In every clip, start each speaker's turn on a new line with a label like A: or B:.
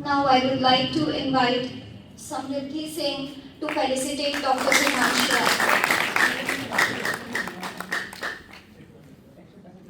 A: Now I would like to invite Samriddhi Singh to felicitate Dr. Himanshu Rai.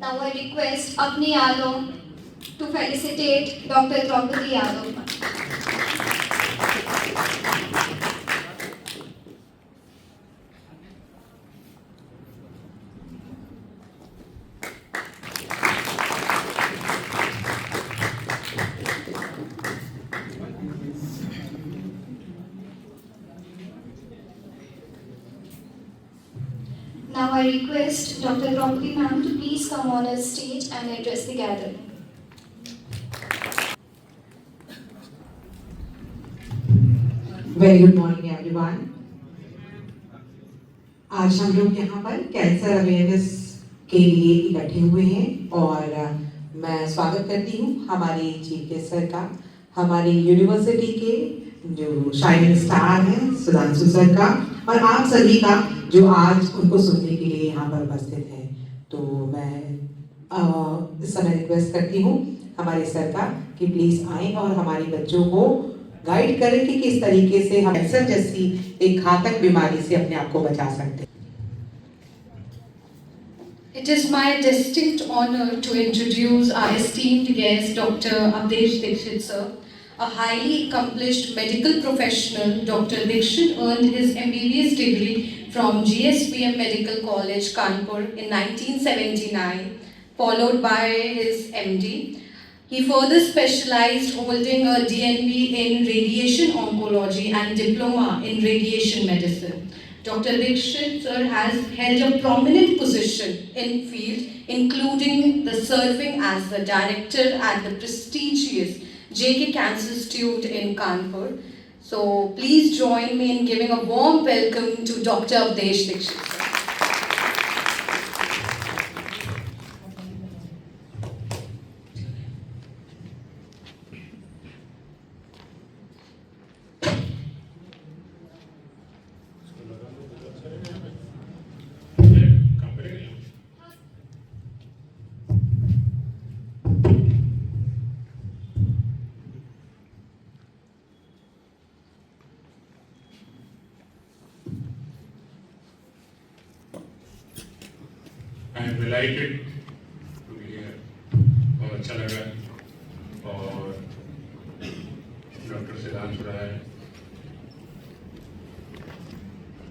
A: Now I request Apni Yadav to felicitate Dr. Draupadi Yadav. Now I request Dr. Draupadi ma'am to please come on a stage and address the gathering.
B: Very good morning everyone. आज हम लोग यहाँ पर cancer awareness के लिए इकट्ठे हुए हैं और मैं स्वागत करती हूँ हमारे चीफ गेस्ट सर का, हमारी यूनिवर्सिटी के जो शाइनिंग स्टार हैं सुधांशु सर का और आप सभी का जो आज उनको सुनने के लिए यहाँ पर उपस्थित हैं। तो मैं इस समय रिक्वेस्ट करती हूँ हमारे सर का कि प्लीज आएं और हमारे बच्चों को गाइड करें कि किस तरीके से हम कैंसर जैसी एक घातक बीमारी से अपने आप को बचा सकते हैं।
C: It is my distinct honor to introduce our esteemed guest, Dr. Avdesh Dixit sir. A highly accomplished medical professional, Dr. Dixit earned his MBBS degree from GSPM Medical College, Kanpur in 1979, followed by his MD. He further specialized, holding a DNB in radiation oncology and diploma in radiation medicine. Dr. Dixit sir has held a prominent position in field, including the serving as the director at the prestigious JK Cancer Institute in Kanpur. So please join me in giving a warm welcome to Dr. Avdesh Dixit sir.
D: I am delighted to be here. बहुत अच्छा लगा और doctor Sudhanshu राय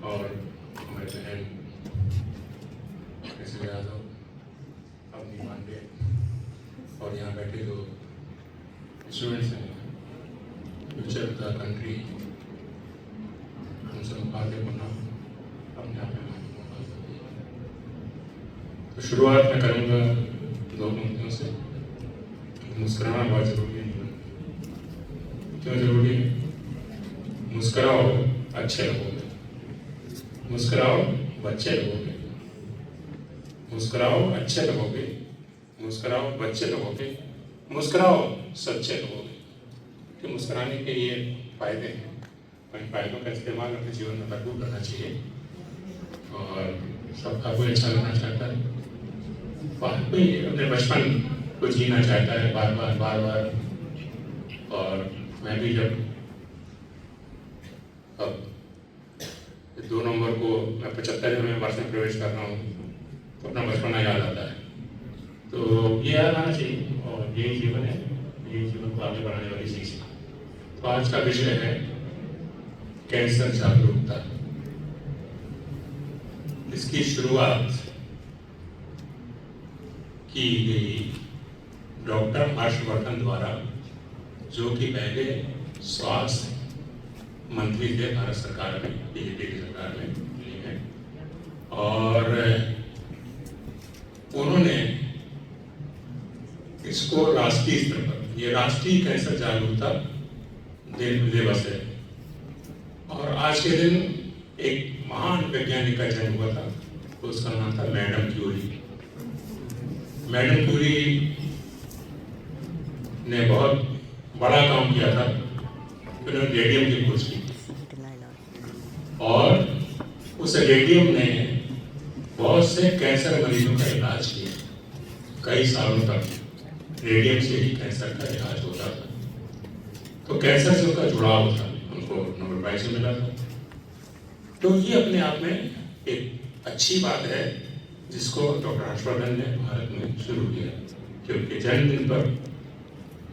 D: और हमारे बहन कैसे यादव, अपनी पांडे और यहाँ बैठे जो स्टूडेंट्स हैं, फ्यूचर द कंट्री, हम सब आगे बढ़ना अपने आप में तो शुरुआत मैं करूँगा दो पंक्तियों से। मुस्कुराना बहुत जरूरी है। क्यों जरूरी है? मुस्कुराओ अच्छे लगोगे, मुस्कुराओ बच्चे लगोगे, मुस्कुराओ अच्छे लगोगे, मुस्कुराओ बच्चे लगोगे, मुस्कुराओ सच्चे लगोगे। कि मुस्कुराने के ये फायदे हैं और इन फायदों का इस्तेमाल अपने जीवन में भरपूर करना चाहिए और सबका कोई अच्छा लगना चाहता है, कोई अपने बचपन को जीना चाहता है बार बार। और मैं भी जब अब 2 नवंबर को मैं 75वें वर्ष में प्रवेश कर रहा हूँ तो अपना बचपना याद आता है। तो ये याद आना चाहिए और यही जीवन है, यही जीवन को आगे बढ़ाने वाली चीज़ है। तो आज का विषय है कैंसर जागरूकता। इसकी शुरुआत की गई डॉक्टर हर्षवर्धन द्वारा, जो कि पहले स्वास्थ्य मंत्री थे भारत सरकार में, बीजेपी की सरकार में, और उन्होंने इसको राष्ट्रीय स्तर पर, ये राष्ट्रीय कैंसर जागरूकता दिवस है। और आज के दिन एक महान वैज्ञानिक का जन्म हुआ था, तो उसका नाम था मैडम क्यूरी। मैडम क्यूरी ने बहुत बड़ा काम किया था, उन्होंने रेडियम की खोज की और उस रेडियम ने बहुत से कैंसर मरीजों का इलाज किया। कई सालों तक रेडियम से ही कैंसर का इलाज होता था। तो कैंसर से उनका जुड़ाव था, उनको नोबेल प्राइज मिला था। तो ये अपने आप में एक अच्छी बात है जिसको डॉक्टर हर्षवर्धन ने भारत में शुरू किया, कि उनके जन्मदिन पर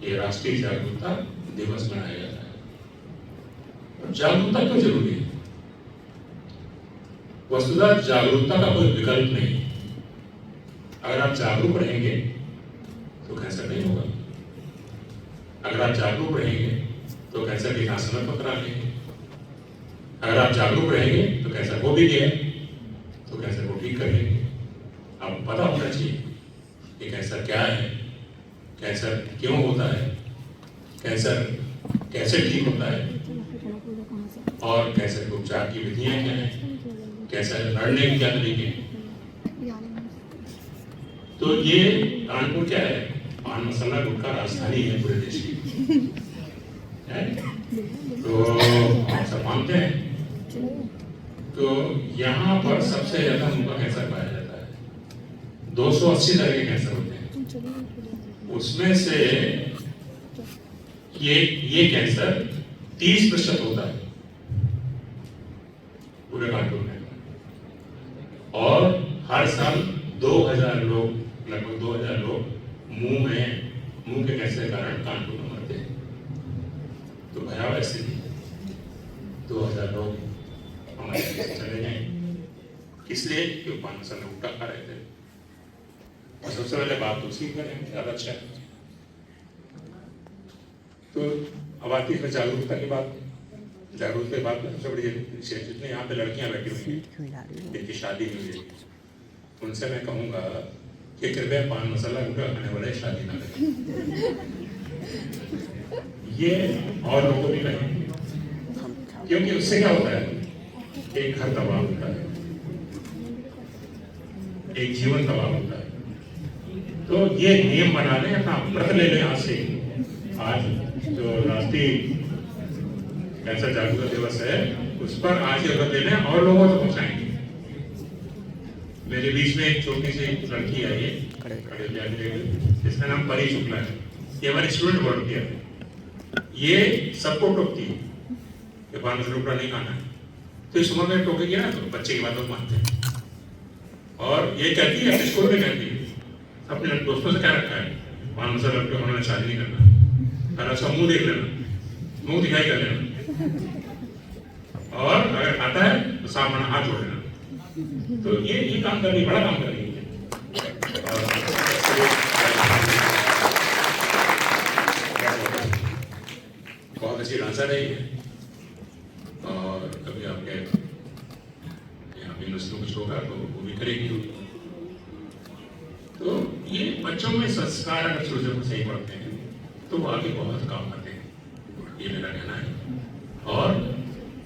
D: ये राष्ट्रीय जागरूकता दिवस मनाया जाता है। जागरूकता क्यों जरूरी है? वस्तुतः जागरूकता का कोई विकल्प नहीं। अगर आप जागरूक रहेंगे तो कैंसर नहीं होगा। अगर आप जागरूक रहेंगे तो कैंसर की जांच समय पर करा लेंगे। अगर आप जागरूक रहेंगे तो कैंसर हो भी गया तो कैंसर को ठीक कर लेंगे। आपको पता होना चाहिए कि कैंसर क्या है, कैंसर क्यों होता है, कैंसर कैसे ठीक होता है और कैंसर के उपचार की विधियां क्या हैं, कैंसर लड़ने के क्या तरीके हैं। तो ये कानपुर क्या है? पान मसाला गुटखा राजधानी है पूरे देश की, है? तो आप सब मानते हैं। तो यहाँ पर सबसे ज्यादा मुंह का कैंसर पाया जाता है। 280 तरह के कैंसर होते हैं, उसमें से ये कैंसर 30% होता है पूरे कानपुर में। और हर साल 2000 लोग, लगभग 2000 लोग मुंह के कैंसर के कारण कानपुर में मरते हैं। तो भयावह स्थिति, 2000 लोग हमारे देश से चले गए। किस लिए? क्योंकि पान मसाला गुटखा खा रहे थे। और सबसे पहले बात उसी करें, ज्यादा अच्छा है। तो अब आती है जागरूकता की बात। जागरूकता की बात में सबसे बड़ी विशेष, जितने यहाँ पे लड़कियां बैठी हुई हैं जिनकी शादी नहीं हुई, उनसे मैं कहूँगा कि कृपया पान मसाला गुटखा खाने वाले शादी ना करें। ये और लोगों को भी कहें, क्योंकि उससे क्या होता है? एक घर तबाह होता है, एक जीवन तबाह होता है। तो ये नियम बना लें, अपना व्रत ले लें आज से। आज जो राष्ट्रीय कैंसर जागरूकता दिवस है उस पर आज ये व्रत ले लें और लोगों तक पहुंचाएंगे। मेरे बीच में एक छोटी सी लड़की आई है जिसका नाम परी शुक्ला है। ये हमारी स्टूडेंट वॉलंटियर है। ये सबको टोकती है कि पान मसाला गुटखा नहीं खाना है। तो इस उम्र में टोकेगी ना तो बच्चे की बातों को मानते हैं। और ये कहती है, स्कूल में कहती है, अपने दोस्तों से क्या रखा है, पान मसाला गुटखा खाना, शादी नहीं करना। पहले उसका मुंह देख लेना, मुंह दिखाई कर लेना, और अगर खाता है तो साफ मना हाथ जोड़ लेना। तो ये काम कर रही, बड़ा काम कर रही है। बहुत अच्छी डांसर है ये। और कभी आपके यहाँ पे यूनिवर्सिटी में कुछ होगा तो वो भी करेगी। तो ये बच्चों में संस्कार अगर छोटे से सही पढ़ते हैं तो वो आगे बहुत काम आते हैं, ये मेरा कहना है। और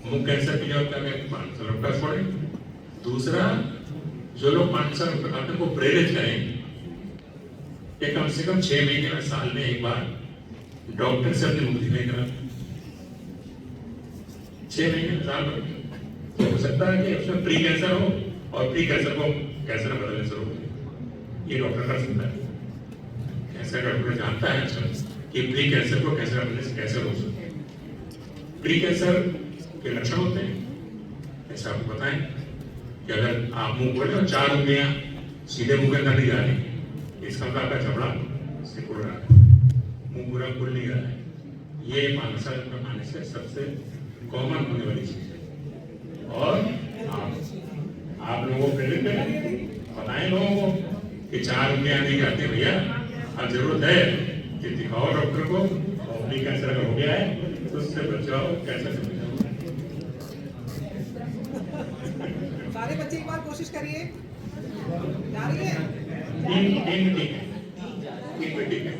D: मुंह कैंसर की जरूरत है, पान मसाला गुटखा छोड़ें। दूसरा, जो लोग पान मसाला गुटखा खाते हैं को प्रेरित करें कि कम से कम 6 महीने में, साल में एक बार डॉक्टर से अपनी मुंह दिखाई करा। 6 महीने साल भर तो हो सकता है कि उसमें प्री कैंसर हो और प्री कैंसर को कैंसर में बदलने शुरू हो। ये डॉक्टर कर सकता है। कैंसर डॉक्टर जानता है आजकल कि प्री कैंसर को कैंसर बनने से कैसे रोक सकते हैं। प्री कैंसर के लक्षण होते हैं, ऐसा आपको बताएं कि अगर आप मुंह खोले और 4 उंगलियां सीधे मुंह के अंदर नहीं जा रही, इसका मतलब आपका जबड़ा सिकुड़ रहा है, मुंह पूरा खुल नहीं रहा है। ये पान मसाला गुटखा खाने से सबसे कॉमन होने वाली चीज है। और आप लोगों को प्रेरित करें, बताएं लोगों को कि 4 उंगलियां नहीं जाती भैया, अब जरूरत है कि दिखाओ डॉक्टर को, प्री कैंसर अगर हो गया है तो उससे बचाओ, कैंसर से बचाओ।
E: सारे बच्चे एक बार कोशिश करिए, जा रही है?
D: 3 ठीक है, 3 में ठीक है,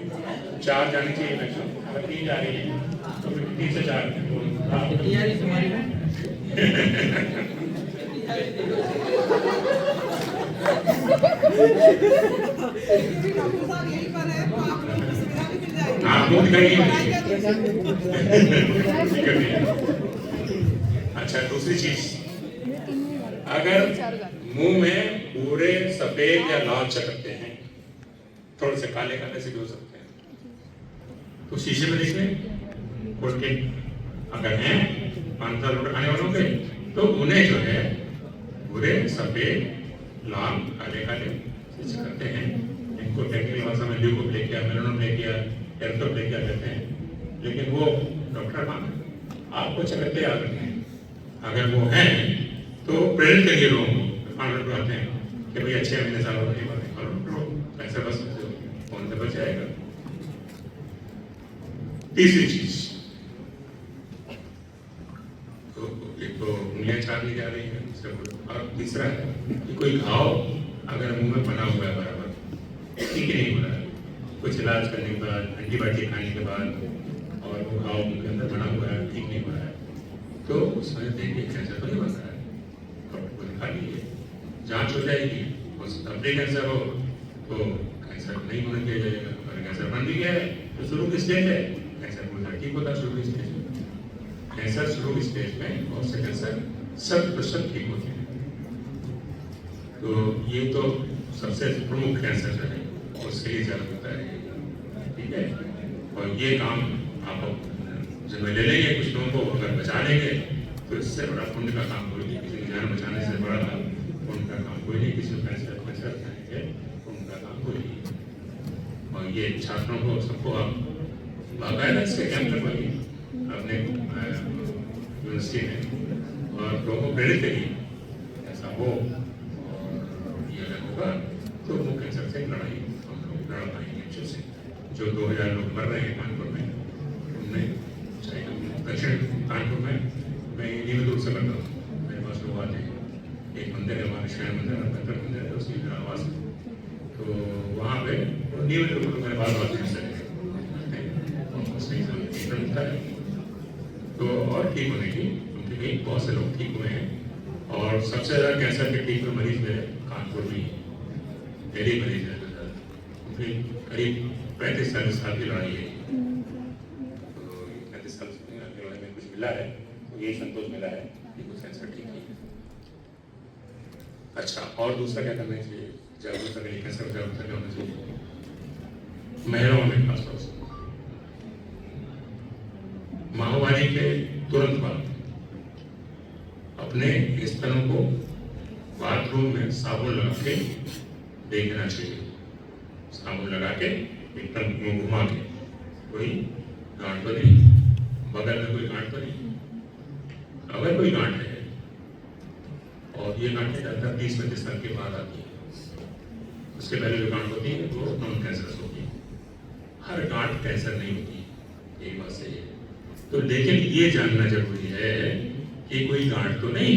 D: 4 जानी चाहिए मैक्सिमम। अगर 3 जा रही है तो 3 से 4
E: डॉक्टर साहब यहीं पर है तो आप लोगों को सुविधा भी मिल जाएगी।
D: आप लोग दिखाइए। अच्छा, दूसरी चीज अगर मुंह में पूरे सफेद या लाल चकत्ते हैं, थोड़े से काले काले से भी हो सकते हैं, तो शीशे में देखें खोल के, अगर हैं 5 साल खाने वालों के, तो उन्हें जो है पूरे सफेद लाल काले काले से चकत्ते हैं, इनको टेक्निकल भाषा में ल्यूकोप्लेकिया, मेलानोप्लेकिया, एर्थोप्लेकिया कहते हैं, लेकिन वो डॉक्टर काम है, आपको चकत्ते याद रखने हैं। अगर वो हैं तो प्रेरित करिए लोगों को, आते हैं कि भाई अच्छे महीने साल ऐसा बस फोन से बच जाएगा। तीसरी चीज, तो एक तो उंगलियां चाटनी जा रही है, और तीसरा है कि कोई घाव अगर मुंह में बना हुआ है बराबर, ठीक नहीं हो रहा है, कुछ इलाज करने के बाद, एंटीबायोटिक खाने के बाद, और वो घाव मुंह के अंदर बना हुआ है, ठीक नहीं हो रहा है, तो उसमें देखिए कैंसर तो नहीं बन रहा है, डॉक्टर को दिखा लीजिए, जांच हो जाएगी, प्री कैंसर हो तो कैंसर नहीं होने दिया जाएगा, अगर कैंसर बन भी गया है तो शुरू की स्टेज है, कैंसर पूरा ठीक होता है शुरू की स्टेज में, कैंसर शुरू की स्टेज में बहुत से कैंसर 100% ठीक होते हैं। तो ये तो सबसे प्रमुख कैंसर जो है उसके लिए ज़्यादा होता है, ठीक है, और ये काम आप जब ले लेंगे, कुछ लोगों को अगर बचा लेंगे तो इससे बड़ा पुण्य का काम कोई नहीं, किसी की जान बचाने से बड़ा पुण्य का काम कोई नहीं, किसी को कैंसर बचाएंगे उनका काम कोई नहीं। और ये छात्रों को सबको आप बाकायदा इसके कैंप करवाइए अपने यूनिवर्सिटी में, और लोगों को प्रेरित करिए ऐसा हो, और ये अगर होगा तो वो कैंसर से लड़ाई हम लोग लड़ पाएंगे अच्छे से। जो 2000 लोग मर रहे हैं कानपुर में, उनमें दक्षिण कानपुर में मैं नियमित रूप से करता हूँ, मेरे पास लोग आते हैं, एक मंदिर है हमारे शहर मंदिर है, बेहतर मंदिर है, उसकी मेरा आवास है, तो वहाँ पे नियमित रूप से मेरे पास आते हैं, सही समय मिलता है, तो और ठीक होने की उनके भी बहुत से लोग ठीक हुए हैं, और सबसे ज़्यादा कैंसर के ठीक हुए मरीज मेरे कानपुर में डेली मरीज है, फिर करीब 35-40 साल की लड़ाई है, तो 35 साल की लड़ाई में कुछ मिला है, तो यही संतोष मिला है कि कुछ कैंसर ठीक है। अच्छा, और दूसरा क्या करना चाहिए, जागरूकता के लिए कैंसर जागरूकता क्या होना चाहिए, महिलाओं में खासतौर से माहवारी के तुरंत बाद अपने स्तनों को बाथरूम में साबुन लगा के देखना चाहिए, साबुन लगा के एकदम मुंह घुमा के, कोई गांठ तो नहीं, बगल में कोई गांठ तो नहीं, अगर कोई गांठ है, और ये गांठें ज़्यादातर 30-35 साल के बाद आती है, उसके पहले जो गांठ होती है वो नॉन कैंसरस होती है, हर गांठ कैंसर नहीं होती, एक बात सही है। तो लेकिन ये जानना जरूरी है कि कोई गांठ तो नहीं,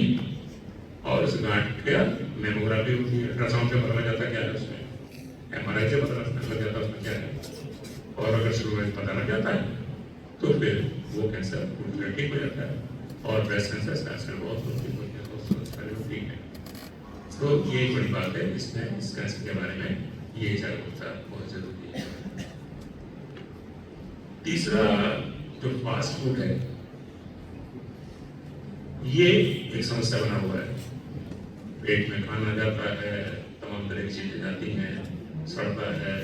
D: और उस गांठ का मेमोग्राफी होती है, अल्ट्रासाउंड से पता लग जाता क्या है उसमें, MRI से पता लग जाता है उसमें क्या है, और अगर शुरू में पता लग जाता है तो फिर वो कैंसर पूरी तरह ठीक हो जाता है, और ब्रेस्ट कैंसर बहुत ठीक है। तो ये बड़ी बात है, इसमें इस कैंसर के बारे में ये जागरूकता बहुत जरूरी है। तीसरा जो फास्ट फूड है, ये एक समस्या बना हुआ है, पेट में खाना जाता है, तमाम तरह की चीजें जाती हैं, सड़ता है,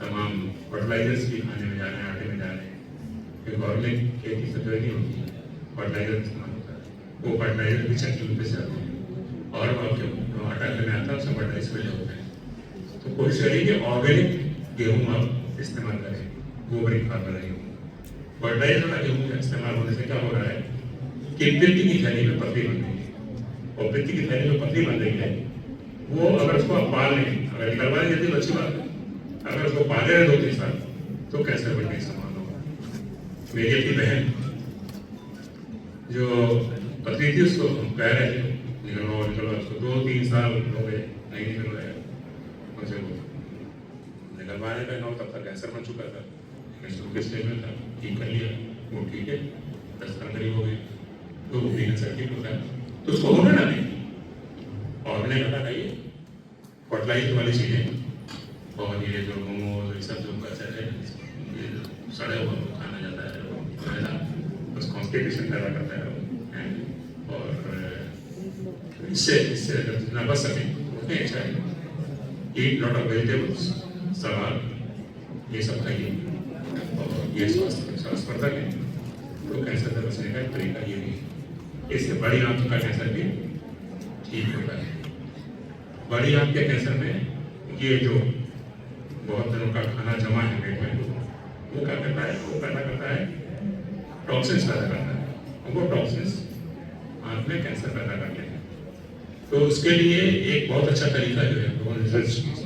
D: तमाम फर्टिलाइजर्स भी खाने में जा रहे हैं, आटे में जा रहे हैं, क्योंकि ऑर्गेनिक खेती से नहीं होती है, फर्टिलाइजर इस्तेमाल होता है, वो फर्टिलाइजर भी चक्की पे से आते हैं, और आपके आटा में आता है उसमें फर्टिलाइजर मिले होते हैं। तो कोशिश करिए कि ऑर्गेनिक गेहूँ आप इस्तेमाल करें, गोबरी खाद वाला गेहूँ। फर्टिलाइजर वाला गेहूँ का इस्तेमाल होने से क्या हो रहा है कि पृथ्वी की थैली में पतली बन रही है, और पृथ्वी की थैली में पतली बन रही है, वो अगर उसको आप पाल लें, अगर निकलवा लें तो अच्छी बात है, अगर उसको पाले रहे 2-3 साल तो कैंसर बनने की संभावना होगा। मेरी अपनी बहन जो पतली थी, उसको हम कह रहे थे निकलवा, उसको 2-3 साल हो गए नहीं निकलवाया, मुझे वो निकलवाने का नौ, तब तक कैंसर बन चुका था, शुरू के स्टेज में था, ठीक कर लिया, वो ठीक है, 10 साल करीब हो गए, तो वो भी कैंसर ठीक होता है, तो उसको होना ना नहीं, और मैंने कहा ये फर्टिलाइजर वाली चीज़ें, और ये जो मोमोज ये सब जो कैंसर है, ये सड़े हुआ खाना जाता है, वो बस कॉन्स्टिपेशन पैदा करता है, और इससे अगर जितना बच सके उतने अच्छा है। ईट लॉट ऑफ वेजिटेबल्स, सलाद, ये सब खाइए और ये स्वास्थ्यवर्धक है। तो कैंसर से बचने का तरीका ये भी है। इससे बड़ी आंत का कैंसर भी ठीक होता है। बड़ी आंत के कैंसर में ये जो बहुत दिनों का खाना जमा है पेट में, वो क्या करता है, वो पैदा करता है टॉक्सिन्स पैदा करता है। वो टॉक्सिन्स आंत में कैंसर पैदा करते हैं। तो उसके लिए एक बहुत अच्छा तरीका जो है लोगों ने रिसर्च